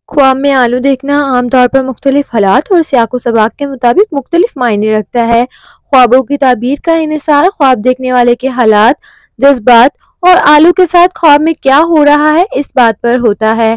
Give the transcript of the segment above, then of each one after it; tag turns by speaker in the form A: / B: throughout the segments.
A: خواب میں آلو دیکھنا عام طور پر مختلف حالات اور سیاق و سباق کے مطابق مختلف معنی رکھتا ہے۔ خوابوں کی تعبیر کا انحصار خواب دیکھنے والے کے حالات، جذبات اور آلو کے ساتھ خواب میں کیا ہو رہا ہے اس بات پر ہوتا ہے۔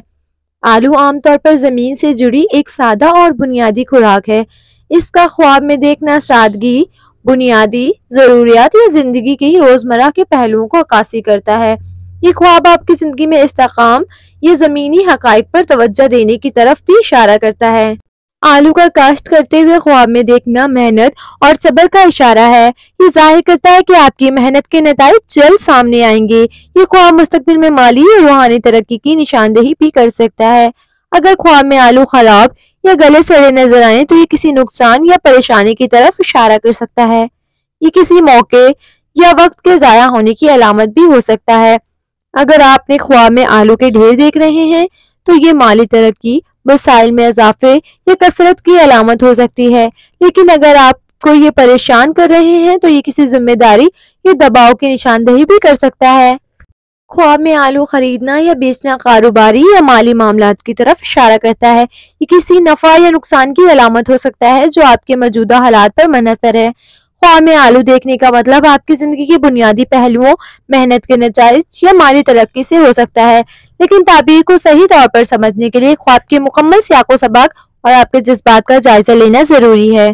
A: آلو عام طور پر زمین سے جڑی ایک سادہ اور بنیادی خوراک ہے۔ اس کا خواب میں دیکھنا سادگی، بنیادی ضروریات یا زندگی کی روزمرہ کے پہلوؤں کو عکاسی کرتا ہے۔ یہ خواب آپ کی زندگی میں استحکام یا زمینی حقائق پر توجہ دینے کی طرف بھی اشارہ کرتا ہے۔ آلو کا کاشت کرتے ہوئے خواب میں دیکھنا محنت اور صبر کا اشارہ ہے۔ یہ ظاہر کرتا ہے کہ آپ کی محنت کے نتائج جلد سامنے آئیں گے۔ یہ خواب مستقبل میں مالی اور روحانی ترقی کی نشاندہی بھی کر سکتا ہے۔ اگر خواب میں آلو خراب یا گلے سڑے نظر آئیں تو یہ کسی نقصان یا پریشانی کی طرف اشارہ کر سکتا ہے۔ یہ کسی موقع یا وقت کے ضائع ہونے کی علامت بھی ہو سکتا ہے۔ اگر آپ اپنے خواب میں آلو کے ڈھیر دیکھ رہے ہیں تو یہ مالی ترقی، وسائل میں اضافے یا کثرت کی علامت ہو سکتی ہے، لیکن اگر آپ کو یہ پریشان کر رہے ہیں تو یہ کسی ذمہ داری یا دباؤ کی نشاندہی بھی کر سکتا ہے۔ خواب میں آلو خریدنا یا بیچنا کاروباری یا مالی معاملات کی طرف اشارہ کرتا ہے۔ یہ کسی نفع یا نقصان کی علامت ہو سکتا ہے جو آپ کے موجودہ حالات پر منحصر ہے۔ خواب میں آلو دیکھنے کا مطلب آپ کی زندگی کے بنیادی پہلوؤں، محنت کے نتائج یا مالی ترقی سے ہو سکتا ہے، لیکن تعبیر کو صحیح طور پر سمجھنے کے لیے خواب کے مکمل سیاق و سباق اور آپ کے جذبات کا جائزہ لینا ضروری ہے۔